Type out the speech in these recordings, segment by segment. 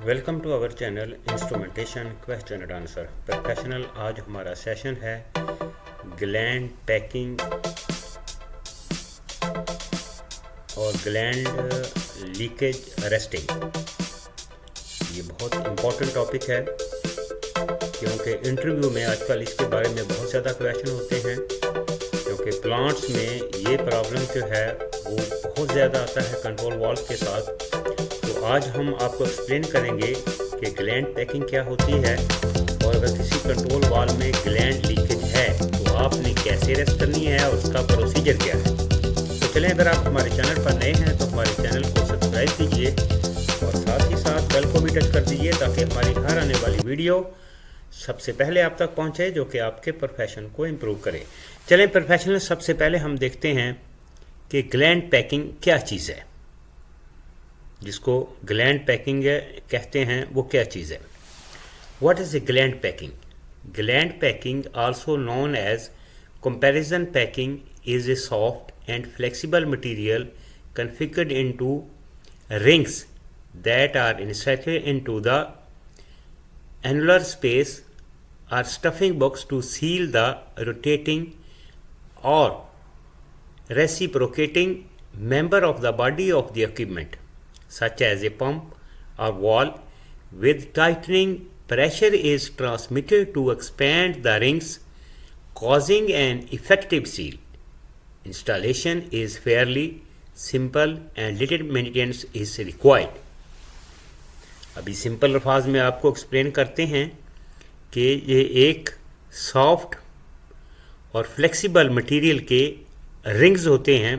Welcome to our channel instrumentation question and answer professional. आज हमारा session है gland packing और ग्लैंड लीकेज अरेस्टिंग। ये बहुत इम्पोर्टेंट टॉपिक है क्योंकि इंटरव्यू में आजकल इसके बारे में बहुत ज़्यादा क्वेश्चन होते हैं, क्योंकि प्लांट्स में ये प्रॉब्लम जो है वो बहुत ज़्यादा आता है कंट्रोल वाल्व के साथ। तो आज हम आपको एक्सप्लेन करेंगे कि ग्लैंड पैकिंग क्या होती है और अगर किसी कंट्रोल वाल्व में ग्लैंड लीकेज है तो आपने कैसे रेस्ट करनी है और उसका प्रोसीजर क्या है। तो चलें, अगर आप हमारे चैनल पर नए हैं तो हमारे चैनल को सब्सक्राइब कीजिए और साथ ही साथ बेल को भी टच कर दीजिए ताकि हमारी हर आने वाली वीडियो सबसे पहले आप तक पहुंचे, जो कि आपके प्रोफेशन को इम्प्रूव करे। चलें प्रोफेशनल, सबसे पहले हम देखते हैं कि ग्लैंड पैकिंग क्या चीज़ है। जिसको ग्लैंड पैकिंग कहते हैं वो क्या चीज़ है। What is a gland packing? Gland packing also known as comparison packing is a soft and flexible material configured into rings that are inserted into the annular space or stuffing box to seal the rotating or reciprocating member of the body of the equipment, such as a pump or valve. With tightening, pressure is transmitted to expand the rings, causing an effective seal. Installation is fairly simple and little maintenance is required. अभी simple अल्फाज में आपको explain करते हैं कि ये एक soft और फ्लेक्सिबल मटेरियल के रिंग्स होते हैं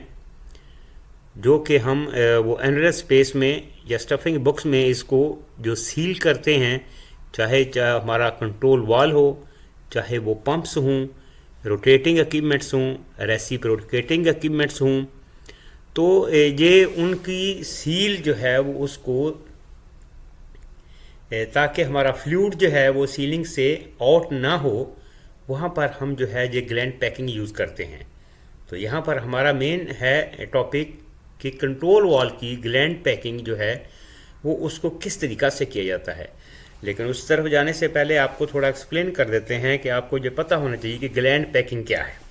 जो कि हम वो एनुलर स्पेस में या स्टफिंग बॉक्स में इसको जो सील करते हैं, चाहे हमारा कंट्रोल वाल हो, चाहे वो पंप्स हों, रोटेटिंग इक्विपमेंट्स हों, रेसिप्रोकेटिंग इक्विपमेंट्स हों, तो ये उनकी सील जो है वो उसको ताकि हमारा फ्लूइड जो है वो सीलिंग से आउट ना हो, वहाँ पर हम जो है ये ग्लैंड पैकिंग यूज़ करते हैं। तो यहाँ पर हमारा मेन है टॉपिक कि कंट्रोल वाल की ग्लैंड पैकिंग जो है वो उसको किस तरीक़ा से किया जाता है। लेकिन उस तरफ जाने से पहले आपको थोड़ा एक्सप्लेन कर देते हैं कि आपको ये पता होना चाहिए कि ग्लैंड पैकिंग क्या है।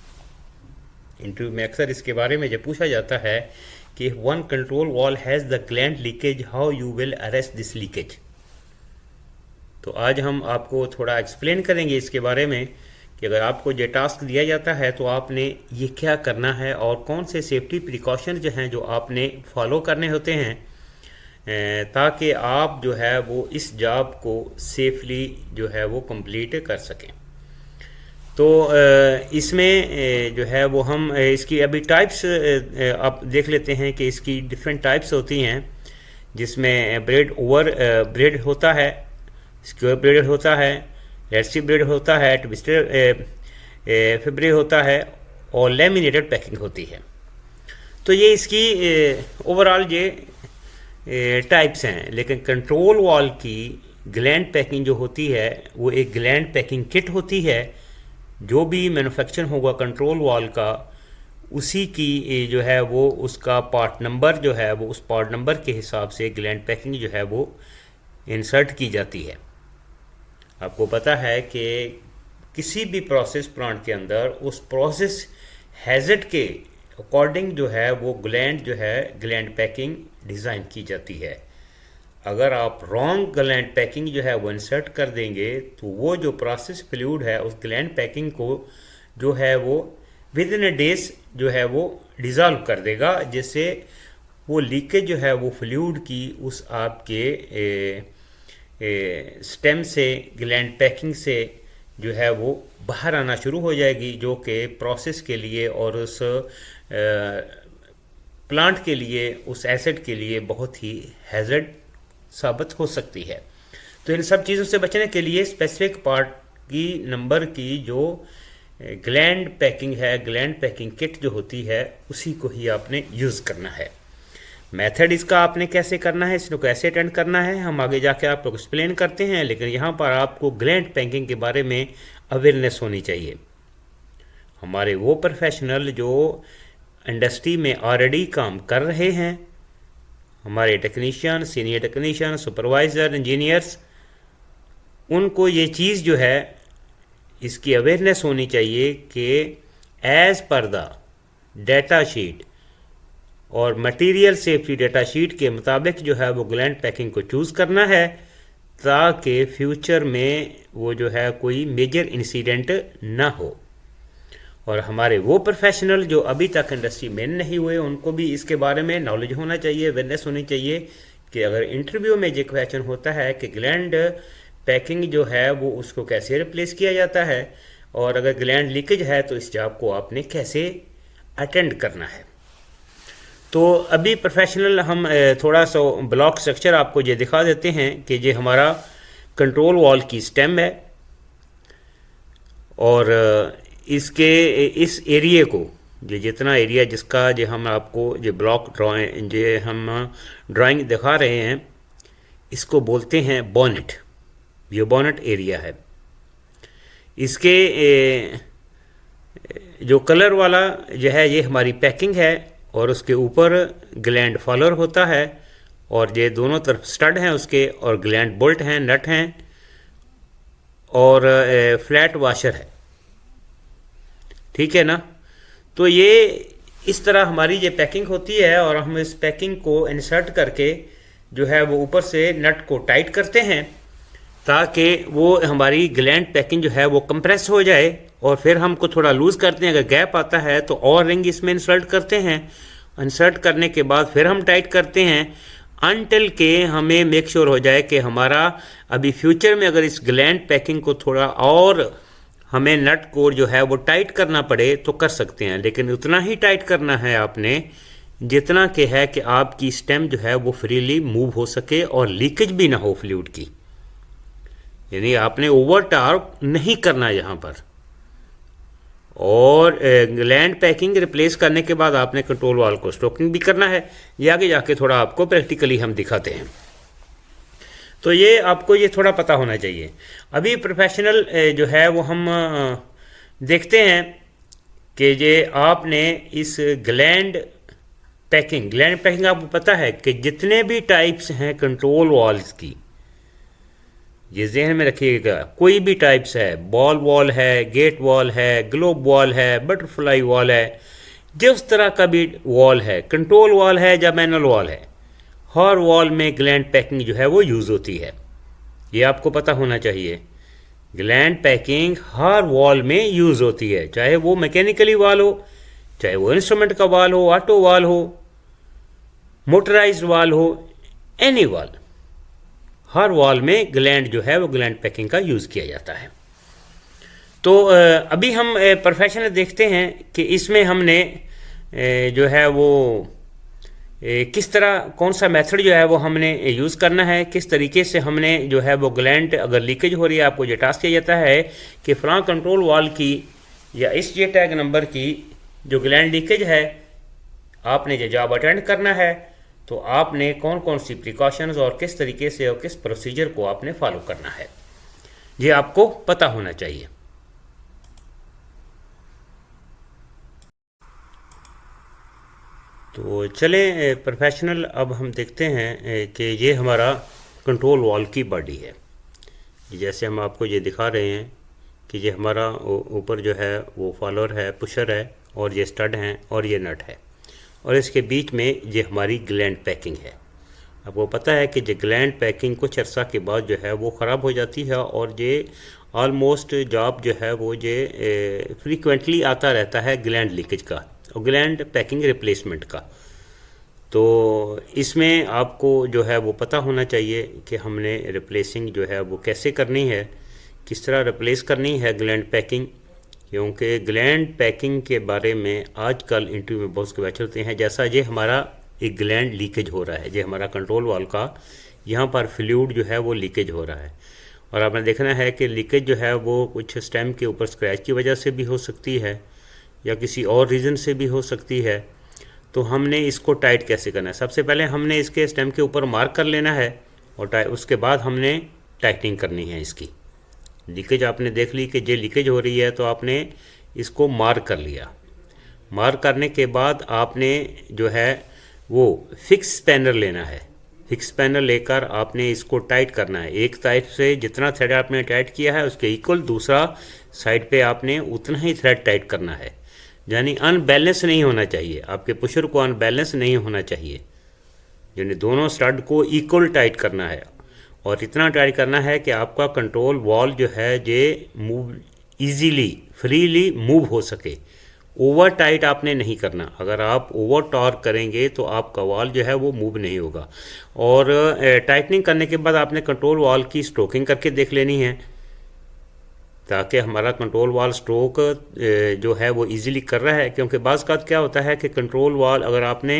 इंटरव्यू में अक्सर इसके बारे में जब पूछा जाता है कि one control wall has the gland leakage, how you will arrest this leakage. तो आज हम आपको थोड़ा एक्सप्लेन करेंगे इसके बारे में कि अगर आपको ये टास्क दिया जाता है तो आपने ये क्या करना है और कौन से सेफ्टी प्रिकॉशन जो हैं जो आपने फॉलो करने होते हैं ताकि आप जो है वो इस जॉब को सेफली जो है वो कंप्लीट कर सकें। तो इसमें जो है वो हम इसकी अभी टाइप्स आप देख लेते हैं कि इसकी डिफरेंट टाइप्स होती हैं, जिसमें ब्रेड ओवर ब्रेड होता है, स्क्वायर ब्रेड होता है, रेडसी ब्रेड होता है, ट्विस्टेड फैब्रिक होता है और लेमिनेटेड पैकिंग होती है। तो ये इसकी ओवरऑल ये टाइप्स हैं। लेकिन कंट्रोल वाल की ग्लैंड पैकिंग जो होती है वो एक ग्लैंड पैकिंग किट होती है। जो भी मैन्युफैक्चर होगा कंट्रोल वाल का, उसी की जो है वो उसका पार्ट नंबर जो है वो उस पार्ट नंबर के हिसाब से ग्लैंड पैकिंग जो है वो इंसर्ट की जाती है। आपको पता है कि किसी भी प्रोसेस प्लांट के अंदर उस प्रोसेस हैज़र्ड के अकॉर्डिंग जो है वो ग्लैंड जो है ग्लैंड पैकिंग डिज़ाइन की जाती है। अगर आप रॉन्ग ग्लैंड पैकिंग जो है वो इंसर्ट कर देंगे तो वो जो प्रोसेस फ्लूइड है उस ग्लैंड पैकिंग को जो है वो विद इन अ डेज जो है वो डिज़ॉल्व कर देगा, जिससे वो लीकेज जो है वो फ्लूइड की उस आपके स्टेम से ग्लैंड पैकिंग से जो है वो बाहर आना शुरू हो जाएगी, जो कि प्रोसेस के लिए और उस प्लांट के लिए, उस एसेट के लिए बहुत ही हैज़र्ड साबित हो सकती है। तो इन सब चीज़ों से बचने के लिए स्पेसिफिक पार्ट की नंबर की जो ग्लैंड पैकिंग है, ग्लैंड पैकिंग किट जो होती है, उसी को ही आपने यूज़ करना है। मेथड इसका आपने कैसे करना है, इसको कैसे अटेंड करना है, हम आगे जाके आपको एक्सप्लेन करते हैं। लेकिन यहाँ पर आपको ग्लैंड पैकिंग के बारे में अवेयरनेस होनी चाहिए। हमारे वो प्रोफेशनल जो इंडस्ट्री में ऑलरेडी काम कर रहे हैं, हमारे technician, senior technician, supervisor, engineers, उनको ये चीज़ जो है इसकी अवेयरनेस होनी चाहिए कि as per the data sheet और मटेरियल सेफ्टी डेटा शीट के मुताबिक जो है वो ग्लैंड पैकिंग को चूज़ करना है, ताकि फ्यूचर में वो जो है कोई मेजर इंसिडेंट ना हो। और हमारे वो प्रोफेशनल जो अभी तक इंडस्ट्री में नहीं हुए, उनको भी इसके बारे में नॉलेज होना चाहिए, अवेयरनेस होनी चाहिए कि अगर इंटरव्यू में ये क्वेश्चन होता है कि ग्लैंड पैकिंग जो है वो उसको कैसे रिप्लेस किया जाता है, और अगर ग्लैंड लीकेज है तो इस जॉब को आपने कैसे अटेंड करना है। तो अभी प्रोफेशनल हम थोड़ा सा ब्लॉक स्ट्रक्चर आपको ये दिखा देते हैं कि ये हमारा कंट्रोल वॉल की स्टेम है, और इसके इस एरिए को, ये जितना एरिया जिसका जो हम आपको जो ब्लॉक ड्राइंग जो हम ड्राइंग दिखा रहे हैं, इसको बोलते हैं बॉनेट। ये बॉनेट एरिया है। इसके जो कलर वाला जो है ये हमारी पैकिंग है, और उसके ऊपर ग्लैंड फॉलोअर होता है, और ये दोनों तरफ स्टड हैं उसके, और ग्लैंड बोल्ट हैं, नट हैं, और फ्लैट वाशर है। ठीक है ना। तो ये इस तरह हमारी ये पैकिंग होती है, और हम इस पैकिंग को इंसर्ट करके जो है वो ऊपर से नट को टाइट करते हैं, ताकि वो हमारी ग्लैंड पैकिंग जो है वो कंप्रेस हो जाए, और फिर हमको थोड़ा लूज़ करते हैं। अगर गैप आता है तो और रिंग इसमें इंसर्ट करते हैं। इंसर्ट करने के बाद फिर हम टाइट करते हैं, अनटिल के हमें मेक श्योर हो जाए कि हमारा अभी फ्यूचर में अगर इस ग्लैंड पैकिंग को थोड़ा और हमें नट को जो है वो टाइट करना पड़े तो कर सकते हैं, लेकिन उतना ही टाइट करना है आपने जितना कि है कि आपकी स्टेम जो है वो फ्रीली मूव हो सके और लीकेज भी ना हो फ्लूइड की। यानी आपने ओवर टार्क नहीं करना यहाँ पर। और ग्लैंड पैकिंग रिप्लेस करने के बाद आपने कंट्रोल वाल को स्टॉकिंग भी करना है। ये आगे जाके थोड़ा आपको प्रैक्टिकली हम दिखाते हैं। तो ये आपको ये थोड़ा पता होना चाहिए। अभी प्रोफेशनल जो है वो हम देखते हैं कि ये आपने इस ग्लैंड पैकिंग आपको पता है कि जितने भी टाइप्स हैं कंट्रोल वॉल्स की, ये जहन में रखिएगा, कोई भी टाइप्स है, बॉल वॉल है, गेट वॉल है, ग्लोब वॉल है, बटरफ्लाई वॉल है, जिस तरह का भी वॉल है, कंट्रोल वॉल है या मैनुअल वॉल है, हर वॉल में ग्लैंड पैकिंग जो है वो यूज़ होती है। ये आपको पता होना चाहिए। ग्लैंड पैकिंग हर वॉल में यूज़ होती है, चाहे वो मैकेनिकली वॉल हो, चाहे वो इंस्ट्रूमेंट का वॉल हो, ऑटो वॉल हो, मोटराइज्ड वॉल हो, एनी वॉल, हर वॉल में ग्लैंड जो है वो ग्लैंड पैकिंग का यूज़ किया जाता है। तो अभी हम प्रोफेशनल देखते हैं कि इसमें हमने जो है वो किस तरह, कौन सा मेथड जो है वो हमने यूज़ करना है, किस तरीके से हमने जो है वो ग्लैंड अगर लीकेज हो रही है, आपको ये टास्क किया जाता है कि फ़लाँ कंट्रोल वॉल की या इस जे टैग नंबर की जो ग्लैंड लीकेज है, आपने ये जॉब अटेंड करना है, तो आपने कौन कौन सी प्रिकॉशंस और किस तरीके से और किस प्रोसीजर को आपने फॉलो करना है, ये आपको पता होना चाहिए। तो चलें प्रोफेशनल, अब हम देखते हैं कि ये हमारा कंट्रोल वॉल की बॉडी है। जैसे हम आपको ये दिखा रहे हैं कि ये हमारा ऊपर जो है वो फॉलोअर है, पुशर है, और ये स्टड हैं, और ये नट है, और इसके बीच में ये हमारी ग्लैंड पैकिंग है। आपको पता है कि ये ग्लैंड पैकिंग कुछ अर्सा के बाद जो है वो ख़राब हो जाती है, और ये ऑलमोस्ट जॉब जो है वो ये फ्रीक्वेंटली आता रहता है ग्लैंड लीकेज का और ग्लैंड पैकिंग रिप्लेसमेंट का। तो इसमें आपको जो है वो पता होना चाहिए कि हमने रिप्लेसिंग जो है वो कैसे करनी है, किस तरह रिप्लेस करनी है ग्लैंड पैकिंग, क्योंकि ग्लैंड पैकिंग के बारे में आजकल इंटरव्यू में बहुत क्वेश्चन होते हैं। जैसा ये हमारा एक ग्लैंड लीकेज हो रहा है, ये हमारा कंट्रोल वाल का यहाँ पर फ्लूइड जो है वो लीकेज हो रहा है, और आपने देखना है कि लीकेज जो है वो कुछ स्टेम के ऊपर स्क्रैच की वजह से भी हो सकती है या किसी और रीज़न से भी हो सकती है। तो हमने इसको टाइट कैसे करना है, सबसे पहले हमने इसके स्टेम के ऊपर मार्क कर लेना है, और उसके बाद हमने टाइटनिंग करनी है इसकी। लीकेज आपने देख ली कि ये लीकेज हो रही है, तो आपने इसको मार्क कर लिया। मार्क करने के बाद आपने जो है वो फिक्स स्पैनर लेना है। फिक्स स्पैनर लेकर आपने इसको टाइट करना है। एक साइड से जितना थ्रेड आपने टाइट किया है उसके इक्वल दूसरा साइड पे आपने उतना ही थ्रेड टाइट करना है। यानी अनबैलेंस नहीं होना चाहिए, आपके पुशर को अनबैलेंस नहीं होना चाहिए, यानी दोनों स्टड को इक्वल टाइट करना है। और इतना टाइट करना है कि आपका कंट्रोल वॉल जो है ये मूव इजीली फ्रीली मूव हो सके। ओवर टाइट आपने नहीं करना। अगर आप ओवर टॉर्क करेंगे तो आपका वॉल जो है वो मूव नहीं होगा। और टाइटनिंग करने के बाद आपने कंट्रोल वॉल की स्ट्रोकिंग करके देख लेनी है, ताकि हमारा कंट्रोल वॉल स्ट्रोक जो है वो इजीली कर रहा है। क्योंकि बाज़ का क्या होता है कि कंट्रोल वॉल अगर आपने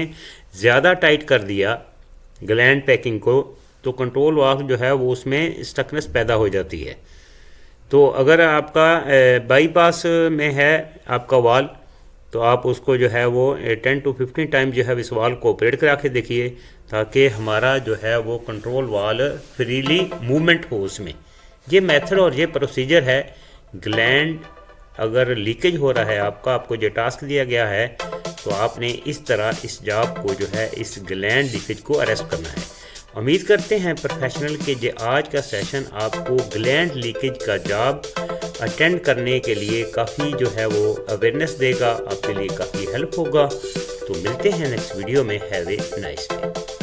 ज़्यादा टाइट कर दिया ग्लैंड पैकिंग को, तो कंट्रोल वॉल जो है वो उसमें स्टकनेस पैदा हो जाती है। तो अगर आपका बाईपास में है आपका वॉल, तो आप उसको जो है वो 10 to 15 टाइम जो है इस वॉल को ऑपरेट करा के देखिए, ताकि हमारा जो है वो कंट्रोल वॉल फ्रीली मूवमेंट हो उसमें। ये मेथड और ये प्रोसीजर है। ग्लैंड अगर लीकेज हो रहा है आपका, आपको जो टास्क दिया गया है, तो आपने इस तरह इस जॉब को जो है इस ग्लैंड लीकेज को अरेस्ट करना है। उम्मीद करते हैं प्रोफेशनल के जो आज का सेशन आपको ग्लैंड लीकेज का जॉब अटेंड करने के लिए काफ़ी जो है वो अवेयरनेस देगा, आपके लिए काफ़ी हेल्प होगा। तो मिलते हैं नेक्स्ट वीडियो में। Have a nice day.